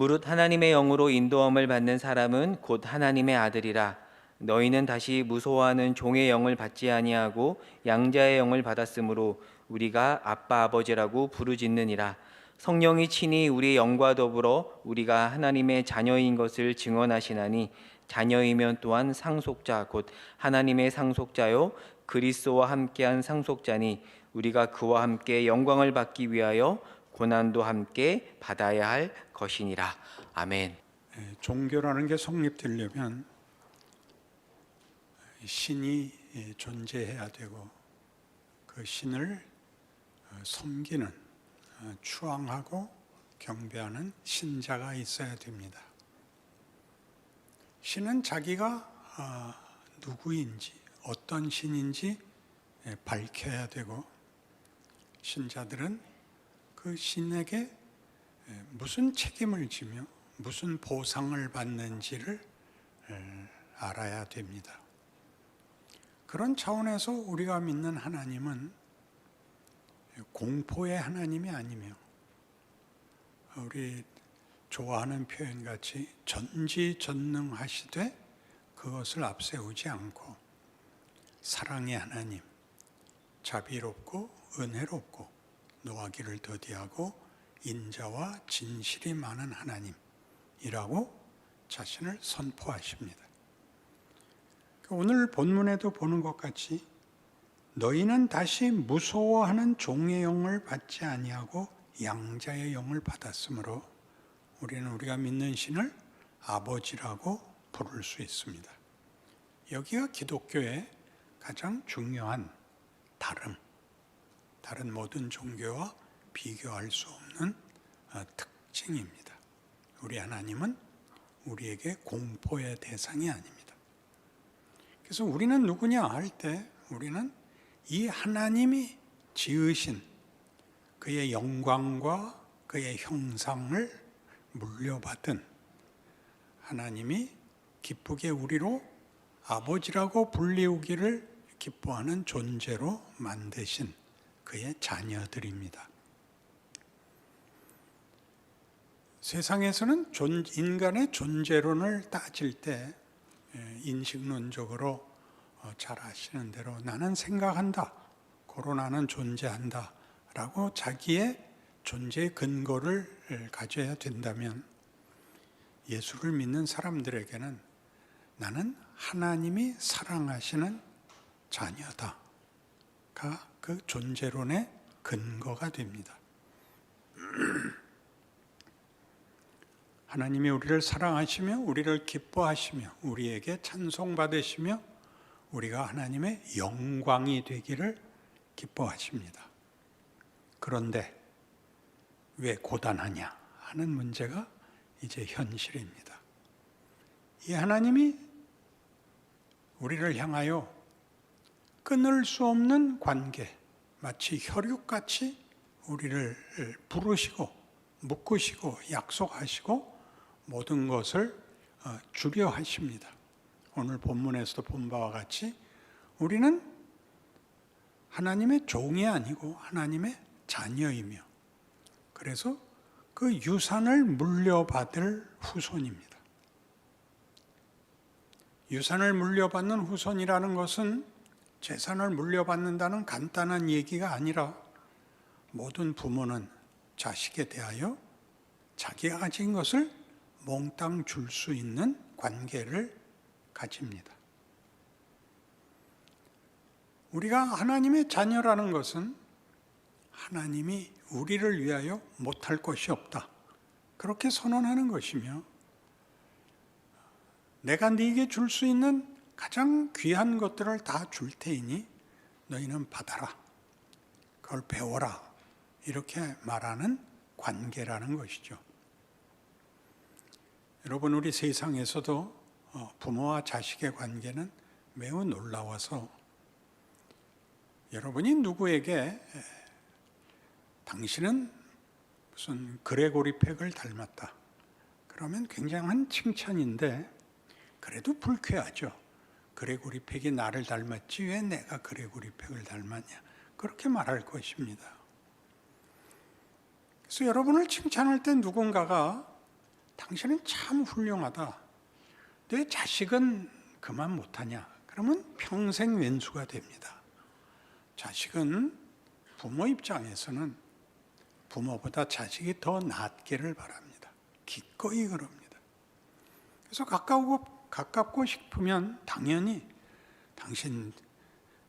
무릇 하나님의 영으로 인도함을 받는 사람은 곧 하나님의 아들이라. 너희는 다시 무소워하는 종의 영을 받지 아니하고 양자의 영을 받았으므로 우리가 아빠 아버지라고 부르짖느니라. 성령이 친히 우리의 영과 더불어 우리가 하나님의 자녀인 것을 증언하시나니 자녀이면 또한 상속자 곧 하나님의 상속자요 그리스도와 함께한 상속자니 우리가 그와 함께 영광을 받기 위하여 고난도 함께 받아야 할 것이니라. 아멘. 종교라는 게 성립되려면 신이 존재해야 되고 그 신을 섬기는, 추앙하고 경배하는 신자가 있어야 됩니다. 신은 자기가 누구인지, 어떤 신인지 밝혀야 되고, 신자들은 그 신에게 무슨 책임을 지며 무슨 보상을 받는지를 알아야 됩니다. 그런 차원에서 우리가 믿는 하나님은 공포의 하나님이 아니며, 우리 좋아하는 표현같이 전지전능하시되 그것을 앞세우지 않고 사랑의 하나님, 자비롭고 은혜롭고 노하기를 더디하고 인자와 진실이 많은 하나님이라고 자신을 선포하십니다. 오늘 본문에도 보는 것 같이 너희는 다시 무서워하는 종의 영을 받지 아니하고 양자의 영을 받았으므로 우리는 우리가 믿는 신을 아버지라고 부를 수 있습니다. 여기가 기독교의 가장 중요한 다른 모든 종교와 비교할 수 없는 특징입니다. 우리 하나님은 우리에게 공포의 대상이 아닙니다. 그래서 우리는 누구냐 할 때 우리는 이 하나님이 지으신 그의 영광과 그의 형상을 물려받은, 하나님이 기쁘게 우리로 아버지라고 불리우기를 기뻐하는 존재로 만드신 그의 자녀들입니다. 세상에서는 인간의 존재론을 따질 때 인식론적으로 잘 아시는 대로 나는 생각한다, 고로 나는 존재한다 라고 자기의 존재의 근거를 가져야 된다면, 예수를 믿는 사람들에게는 나는 하나님이 사랑하시는 자녀다가 그 존재론의 근거가 됩니다. 하나님이 우리를 사랑하시며 우리를 기뻐하시며 우리에게 찬송받으시며 우리가 하나님의 영광이 되기를 기뻐하십니다. 그런데 왜 고단하냐 하는 문제가 이제 현실입니다. 이 하나님이 우리를 향하여 끊을 수 없는 관계, 마치 혈육같이 우리를 부르시고 묶으시고 약속하시고 모든 것을 주려 하십니다. 오늘 본문에서도 본 바와 같이 우리는 하나님의 종이 아니고 하나님의 자녀이며, 그래서 그 유산을 물려받을 후손입니다. 유산을 물려받는 후손이라는 것은 재산을 물려받는다는 간단한 얘기가 아니라, 모든 부모는 자식에 대하여 자기가 가진 것을 몽땅 줄 수 있는 관계를 가집니다. 우리가 하나님의 자녀라는 것은 하나님이 우리를 위하여 못할 것이 없다, 그렇게 선언하는 것이며, 내가 네게 줄 수 있는 가장 귀한 것들을 다 줄 테이니 너희는 받아라, 그걸 배워라, 이렇게 말하는 관계라는 것이죠. 여러분, 우리 세상에서도 부모와 자식의 관계는 매우 놀라워서, 여러분이 누구에게 당신은 무슨 그레고리 팩을 닮았다 그러면 굉장한 칭찬인데, 그래도 불쾌하죠. 그레고리 팩이 나를 닮았지 왜 내가 그레고리 팩을 닮았냐, 그렇게 말할 것입니다. 그래서 여러분을 칭찬할 때 누군가가 당신은 참 훌륭하다. 내 자식은 그만 못하냐? 그러면 평생 왼수가 됩니다. 자식은 부모 입장에서는 부모보다 자식이 더 낫기를 바랍니다. 기꺼이 그럽니다. 그래서 가깝고 싶으면 당연히 당신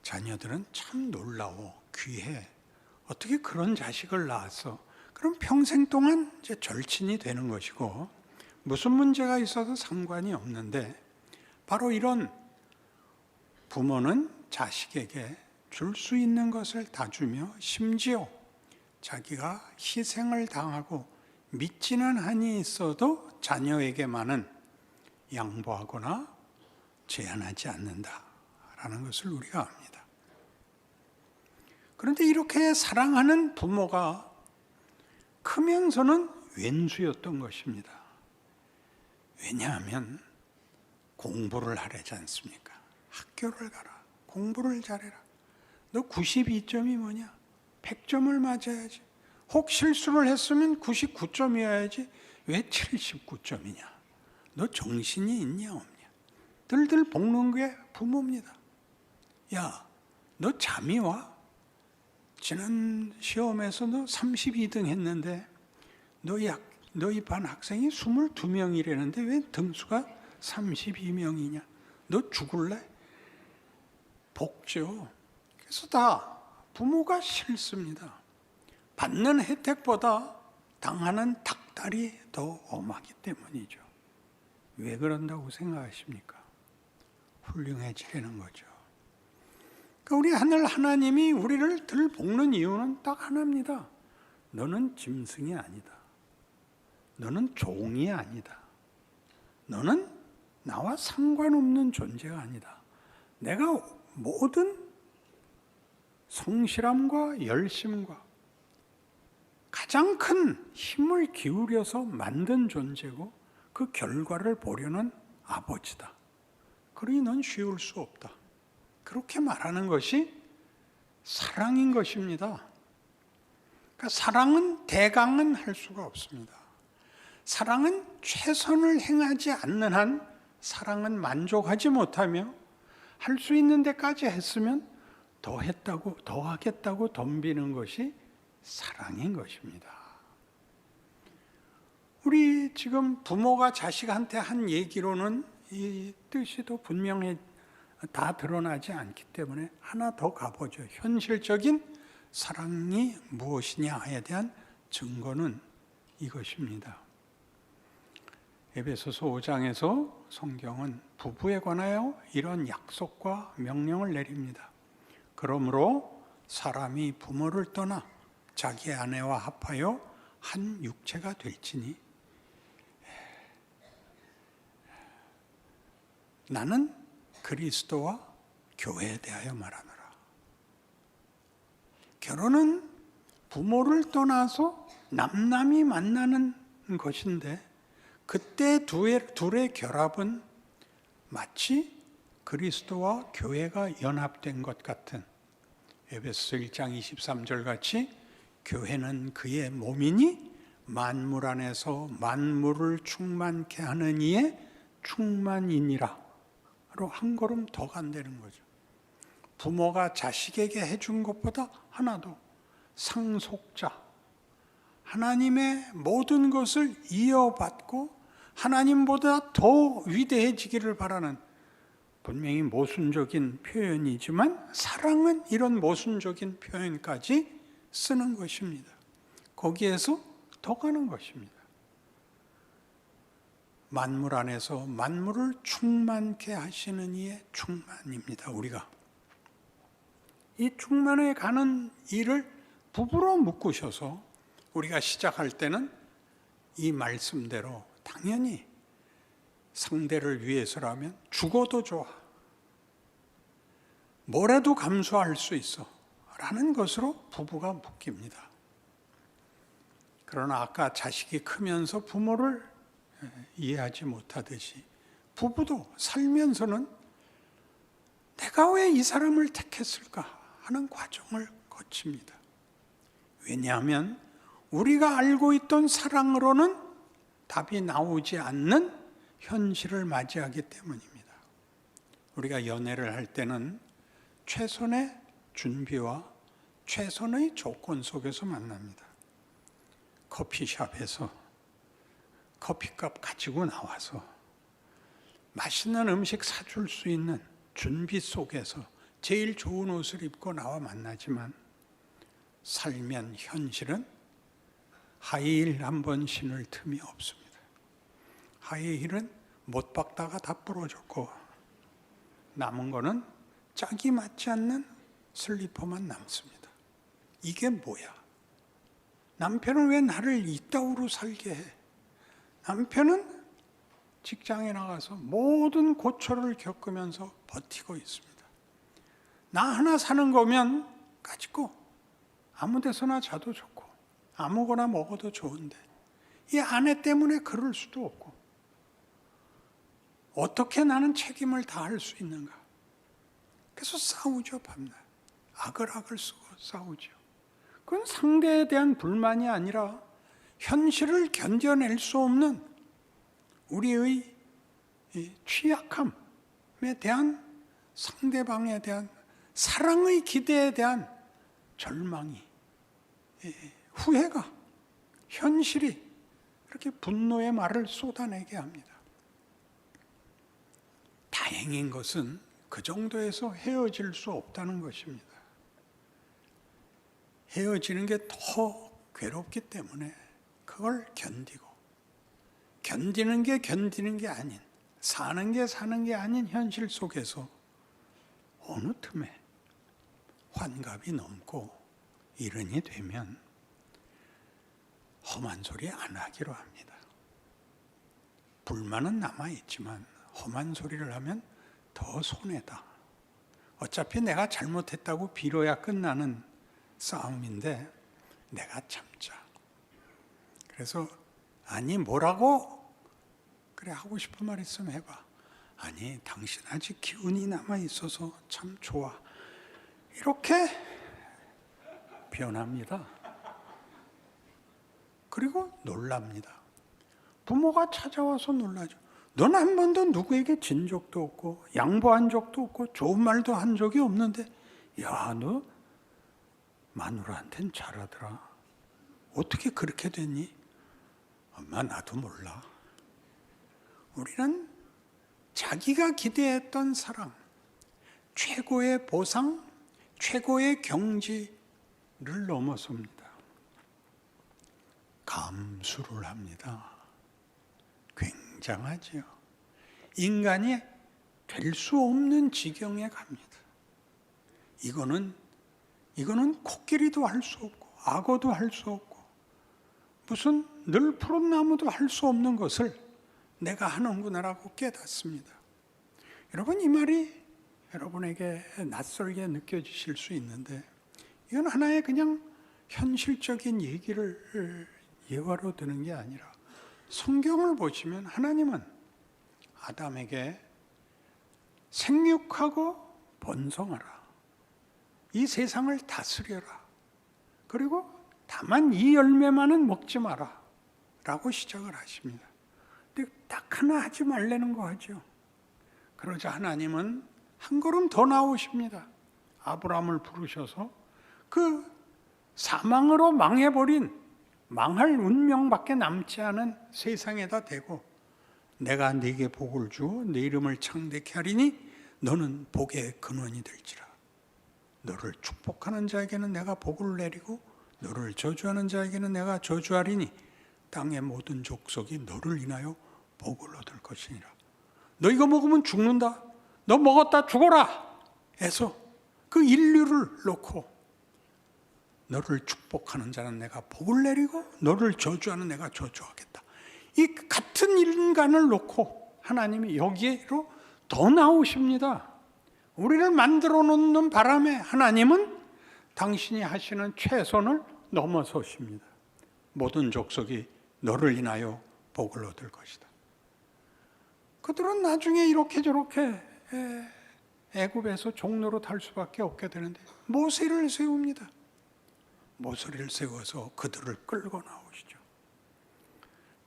자녀들은 참 놀라워, 귀해. 어떻게 그런 자식을 낳았어? 그럼 평생 동안 이제 절친이 되는 것이고 무슨 문제가 있어도 상관이 없는데 바로 이런 부모는 자식에게 줄 수 있는 것을 다 주며 심지어 자기가 희생을 당하고 믿지는 한이 있어도 자녀에게만은 양보하거나 제한하지 않는다라는 것을 우리가 압니다. 그런데 이렇게 사랑하는 부모가 크면서는 왼수였던 것입니다. 왜냐하면 공부를 하려지 않습니까? 학교를 가라. 공부를 잘해라. 너 92점이 뭐냐? 100점을 맞아야지. 혹 실수를 했으면 99점이어야지. 왜 79점이냐? 너 정신이 있냐 없냐? 들들 볶는 게 부모입니다. 야, 너 잠이 와? 지난 시험에서 너 32등 했는데 너희 반 학생이 22명이라는데 왜 등수가 32명이냐? 너 죽을래? 복죠. 그래서 다 부모가 싫습니다. 받는 혜택보다 당하는 닥달이 더 엄하기 때문이죠. 왜 그런다고 생각하십니까? 훌륭해지려는 거죠. 그러니까 우리 하늘 하나님이 우리를 들 볶는 이유는 딱 하나입니다. 너는 짐승이 아니다. 너는 종이 아니다. 너는 나와 상관없는 존재가 아니다. 내가 모든 성실함과 열심과 가장 큰 힘을 기울여서 만든 존재고 그 결과를 보려는 아버지다. 그러니 넌 쉬울 수 없다. 그렇게 말하는 것이 사랑인 것입니다. 그러니까 사랑은 대강은 할 수가 없습니다. 사랑은 최선을 행하지 않는 한 사랑은 만족하지 못하며 할 수 있는 데까지 했으면 더 했다고, 더 하겠다고 덤비는 것이 사랑인 것입니다. 우리 지금 부모가 자식한테 한 얘기로는 이 뜻이 더 분명히 다 드러나지 않기 때문에 하나 더 가보죠. 현실적인 사랑이 무엇이냐에 대한 증거는 이것입니다. 에베소서 5장에서 성경은 부부에 관하여 이런 약속과 명령을 내립니다. 그러므로 사람이 부모를 떠나 자기 아내와 합하여 한 육체가 될지니 나는 그리스도와 교회에 대하여 말하노라. 결혼은 부모를 떠나서 남남이 만나는 것인데 그때 둘의 결합은 마치 그리스도와 교회가 연합된 것 같은 에베소서 1장 23절 같이 교회는 그의 몸이니 만물 안에서 만물을 충만케 하는 이의 충만이니라 로 한 걸음 더 간다는 거죠. 부모가 자식에게 해준 것보다 하나 더 상속자, 하나님의 모든 것을 이어받고 하나님보다 더 위대해지기를 바라는 분명히 모순적인 표현이지만 사랑은 이런 모순적인 표현까지 쓰는 것입니다. 거기에서 더 가는 것입니다. 만물 안에서 만물을 충만케 하시는 이의 충만입니다. 우리가 이 충만에 가는 일을 부부로 묶으셔서 우리가 시작할 때는 이 말씀대로 당연히 상대를 위해서라면 죽어도 좋아. 뭐라도 감수할 수 있어. 라는 것으로 부부가 묶입니다. 그러나 아까 자식이 크면서 부모를 이해하지 못하듯이 부부도 살면서는 내가 왜 이 사람을 택했을까 하는 과정을 거칩니다. 왜냐하면 우리가 알고 있던 사랑으로는 답이 나오지 않는 현실을 맞이하기 때문입니다. 우리가 연애를 할 때는 최선의 준비와 최선의 조건 속에서 만납니다. 커피숍에서 커피값 가지고 나와서 맛있는 음식 사줄 수 있는 준비 속에서 제일 좋은 옷을 입고 나와 만나지만, 살면 현실은 하이힐 한 번 신을 틈이 없습니다. 하이힐은 못 박다가 다 부러졌고 남은 거는 짝이 맞지 않는 슬리퍼만 남습니다. 이게 뭐야? 남편은 왜 나를 이따위로 살게 해? 남편은 직장에 나가서 모든 고초를 겪으면서 버티고 있습니다. 나 하나 사는 거면 가지고 아무 데서나 자도 좋고 아무거나 먹어도 좋은데, 이 아내 때문에 그럴 수도 없고, 어떻게 나는 책임을 다할 수 있는가? 그래서 싸우죠, 밤낮. 아글아글 쓰고 싸우죠. 그건 상대에 대한 불만이 아니라 현실을 견뎌낼 수 없는 우리의 취약함에 대한, 상대방에 대한 사랑의 기대에 대한 절망이, 후회가, 현실이 이렇게 분노의 말을 쏟아내게 합니다. 다행인 것은 그 정도에서 헤어질 수 없다는 것입니다. 헤어지는 게 더 괴롭기 때문에 그걸 견디고, 견디는 게 견디는 게 아닌, 사는 게 사는 게 아닌 현실 속에서 어느 틈에 환갑이 넘고 이른이 되면 험한 소리 안 하기로 합니다. 불만은 남아있지만 험한 소리를 하면 더 손해다. 어차피 내가 잘못했다고 빌어야 끝나는 싸움인데 내가 참자. 그래서 아니 뭐라고? 그래, 하고 싶은 말 있으면 해봐. 아니 당신 아직 기운이 남아있어서 참 좋아. 이렇게 변합니다. 그리고 놀랍니다. 부모가 찾아와서 놀라죠. 넌 한 번도 누구에게 진 적도 없고 양보한 적도 없고 좋은 말도 한 적이 없는데, 야, 너 마누라한텐 잘하더라. 어떻게 그렇게 됐니? 엄마, 나도 몰라. 우리는 자기가 기대했던 사랑, 최고의 보상, 최고의 경지를 넘어섭니다. 감수를 합니다. 굉장하지요. 인간이 될 수 없는 지경에 갑니다. 이거는 코끼리도 할 수 없고 악어도 할 수 없고 무슨 늘 푸른 나무도 할 수 없는 것을 내가 하는구나라고 깨닫습니다. 여러분, 이 말이 여러분에게 낯설게 느껴지실 수 있는데, 이건 하나의 그냥 현실적인 얘기를 예화로 드는 게 아니라, 성경을 보시면 하나님은 아담에게 생육하고 번성하라, 이 세상을 다스려라, 그리고 다만 이 열매만은 먹지 마라 라고 시작을 하십니다. 근데 딱 하나 하지 말라는 거 하죠. 그러자 하나님은 한 걸음 더 나오십니다. 아브라함을 부르셔서 그 사망으로 망해버린, 망할 운명밖에 남지 않은 세상에다 대고, 내가 네게 복을 주어 네 이름을 창대케 하리니 너는 복의 근원이 될지라. 너를 축복하는 자에게는 내가 복을 내리고 너를 저주하는 자에게는 내가 저주하리니 땅의 모든 족속이 너를 인하여 복을 얻을 것이니라. 너 이거 먹으면 죽는다. 너 먹었다 죽어라 해서 그 인류를 놓고, 너를 축복하는 자는 내가 복을 내리고 너를 저주하는 내가 저주하겠다. 이 같은 인간을 놓고 하나님이 여기로 더 나오십니다. 우리를 만들어 놓는 바람에 하나님은 당신이 하시는 최선을 넘어서십니다. 모든 족속이 너를 인하여 복을 얻을 것이다. 그들은 나중에 이렇게 저렇게 애굽에서 종로로 탈 수밖에 없게 되는데 모세를 세웁니다. 모세를 세워서 그들을 끌고 나오시죠.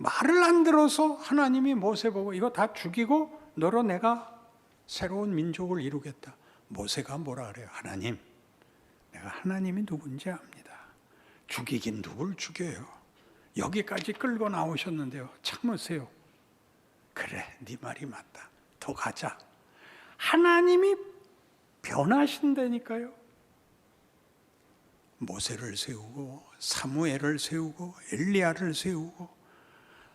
말을 안 들어서 하나님이 모세 보고 이거 다 죽이고 너로 내가 새로운 민족을 이루겠다. 모세가 뭐라 그래요? 하나님, 내가 하나님이 누군지 압니다. 죽이긴 누굴 죽여요? 여기까지 끌고 나오셨는데요. 참으세요. 그래, 네 말이 맞다. 더 가자. 하나님이 변하신다니까요. 모세를 세우고 사무엘을 세우고 엘리야를 세우고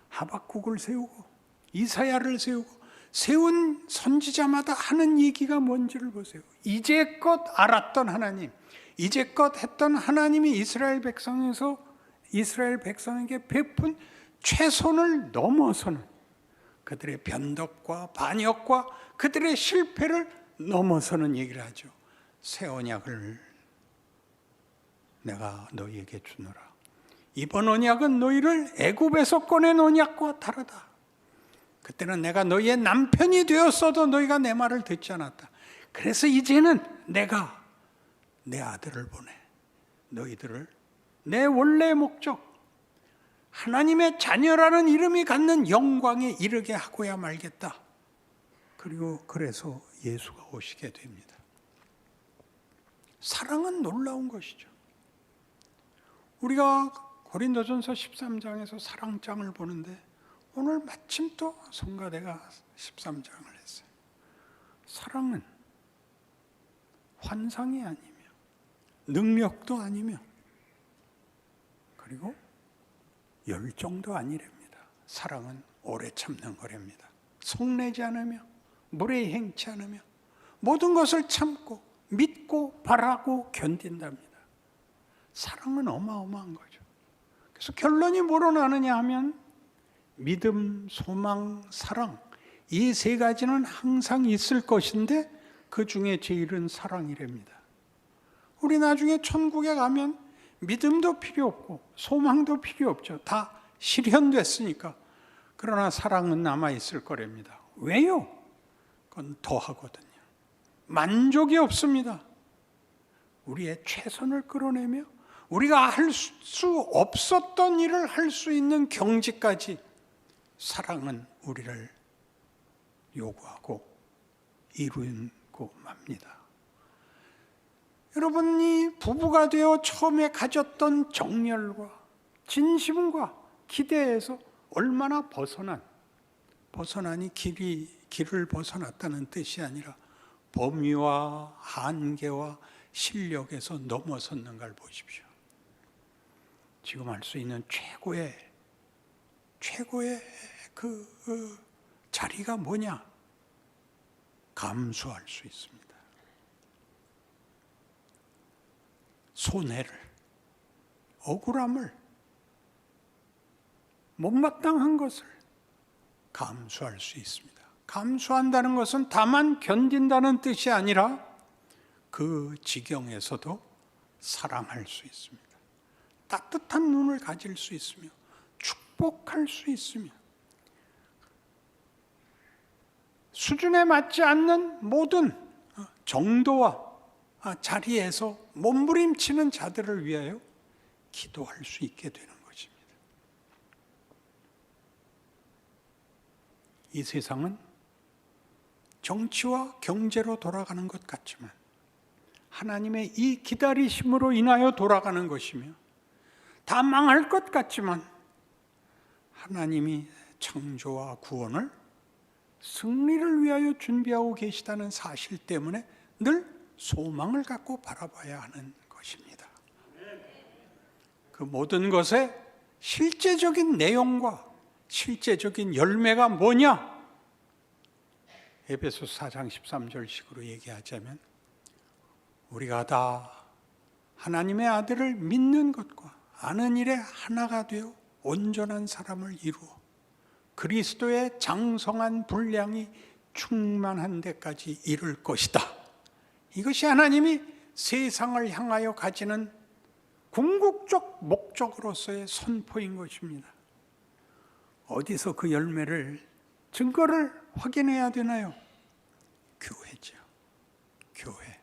하박국을 세우고 이사야를 세우고 세운 선지자마다 하는 얘기가 뭔지를 보세요. 이제껏 알았던 하나님, 이제껏 했던 하나님이 이스라엘 백성에게 베푼 최선을 넘어서는 그들의 변덕과 반역과 그들의 실패를 넘어서는 얘기를 하죠. 새 언약을 내가 너희에게 주노라. 이번 언약은 너희를 애굽에서 꺼낸 언약과 다르다. 그때는 내가 너희의 남편이 되었어도 너희가 내 말을 듣지 않았다. 그래서 이제는 내가 내 아들을 보내 너희들을 내 원래 목적 하나님의 자녀라는 이름이 갖는 영광에 이르게 하고야 말겠다. 그리고 그래서 예수가 오시게 됩니다. 사랑은 놀라운 것이죠. 우리가 고린도전서 13장에서 사랑장을 보는데 오늘 마침 또 성가대가 13장을 했어요. 사랑은 환상이 아니며 능력도 아니며 그리고 열정도 아니랍니다. 사랑은 오래 참는 거랍니다. 속내지 않으며 무례히 행치 않으며 모든 것을 참고 믿고 바라고 견딘답니다. 사랑은 어마어마한 거죠. 그래서 결론이 뭐로 나느냐 하면 믿음, 소망, 사랑 이 세 가지는 항상 있을 것인데 그 중에 제일은 사랑이랍니다. 우리 나중에 천국에 가면 믿음도 필요 없고 소망도 필요 없죠. 다 실현됐으니까. 그러나 사랑은 남아있을 거랍니다. 왜요? 그건 더하거든요. 만족이 없습니다. 우리의 최선을 끌어내며 우리가 할 수 없었던 일을 할 수 있는 경지까지 사랑은 우리를 요구하고 이루고 맙니다. 여러분이 부부가 되어 처음에 가졌던 정열과 진심과 기대에서 얼마나 벗어나니 길을 벗어났다는 뜻이 아니라 범위와 한계와 실력에서 넘어섰는가를 보십시오. 지금 할 수 있는 최고의 그 자리가 뭐냐? 감수할 수 있습니다. 손해를, 억울함을, 못마땅한 것을 감수할 수 있습니다. 감수한다는 것은 다만 견딘다는 뜻이 아니라 그 지경에서도 사랑할 수 있습니다. 따뜻한 눈을 가질 수 있으며 축복할 수 있으며 수준에 맞지 않는 모든 정도와 자리에서 몸부림치는 자들을 위하여 기도할 수 있게 되는 것입니다. 이 세상은 정치와 경제로 돌아가는 것 같지만 하나님의 이 기다리심으로 인하여 돌아가는 것이며 다 망할 것 같지만 하나님이 창조와 구원을 승리를 위하여 준비하고 계시다는 사실 때문에 늘 소망을 갖고 바라봐야 하는 것입니다. 그 모든 것의 실제적인 내용과 실제적인 열매가 뭐냐? 에베소서 4장 13절식으로 얘기하자면 우리가 다 하나님의 아들을 믿는 것과 아는 일에 하나가 되어 온전한 사람을 이루어 그리스도의 장성한 분량이 충만한 데까지 이를 것이다. 이것이 하나님이 세상을 향하여 가지는 궁극적 목적으로서의 선포인 것입니다. 어디서 그 열매를, 증거를 확인해야 되나요? 교회죠. 교회.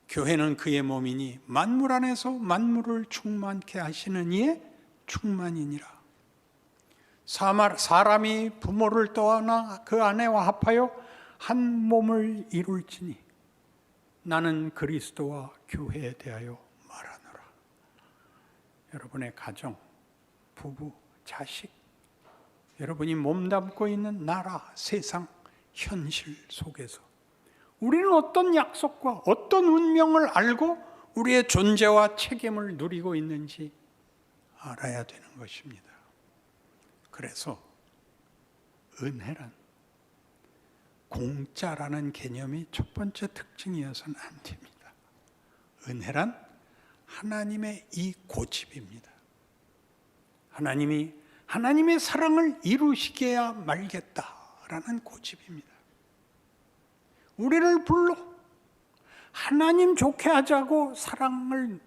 교회는 그의 몸이니 만물 안에서 만물을 충만케 하시는 이의 충만이니라. 사람이 부모를 떠나 그 아내와 합하여 한 몸을 이룰지니 나는 그리스도와 교회에 대하여 말하노라. 여러분의 가정, 부부, 자식, 여러분이 몸담고 있는 나라, 세상, 현실 속에서 우리는 어떤 약속과 어떤 운명을 알고 우리의 존재와 책임을 누리고 있는지 알아야 되는 것입니다. 그래서 은혜란 공짜라는 개념이 첫 번째 특징이어서는 안 됩니다. 은혜란 하나님의 이 고집입니다. 하나님이 하나님의 사랑을 이루시게야 말겠다라는 고집입니다. 우리를 불러 하나님 좋게 하자고 사랑을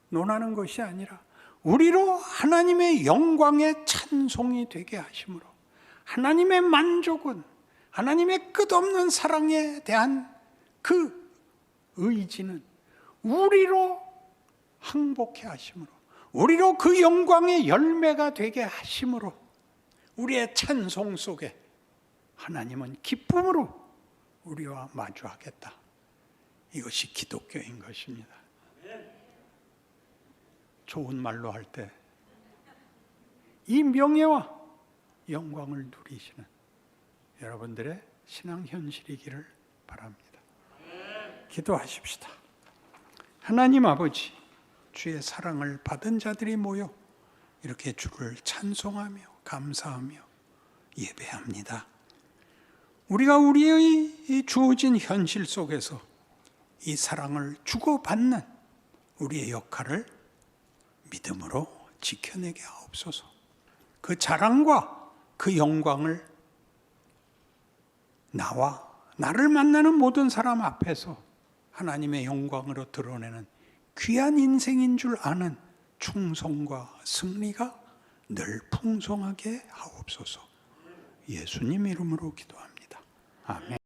논하는 것이 아니라 우리로 하나님의 영광의 찬송이 되게 하심으로 하나님의 만족은 하나님의 끝없는 사랑에 대한 그 의지는 우리로 항복해 하심으로 우리로 그 영광의 열매가 되게 하심으로 우리의 찬송 속에 하나님은 기쁨으로 우리와 마주하겠다. 이것이 기독교인 것입니다. 좋은 말로 할 때 이 명예와 영광을 누리시는 여러분들의 신앙 현실이기를 바랍니다. 기도하십시다. 하나님 아버지, 주의 사랑을 받은 자들이 모여 이렇게 주를 찬송하며 감사하며 예배합니다. 우리가 우리의 이 주어진 현실 속에서 이 사랑을 주고받는 우리의 역할을 믿음으로 지켜내게 하옵소서. 그 자랑과 그 영광을 나와 나를 만나는 모든 사람 앞에서 하나님의 영광으로 드러내는 귀한 인생인 줄 아는 충성과 승리가 늘 풍성하게 하옵소서. 예수님 이름으로 기도합니다. 아멘.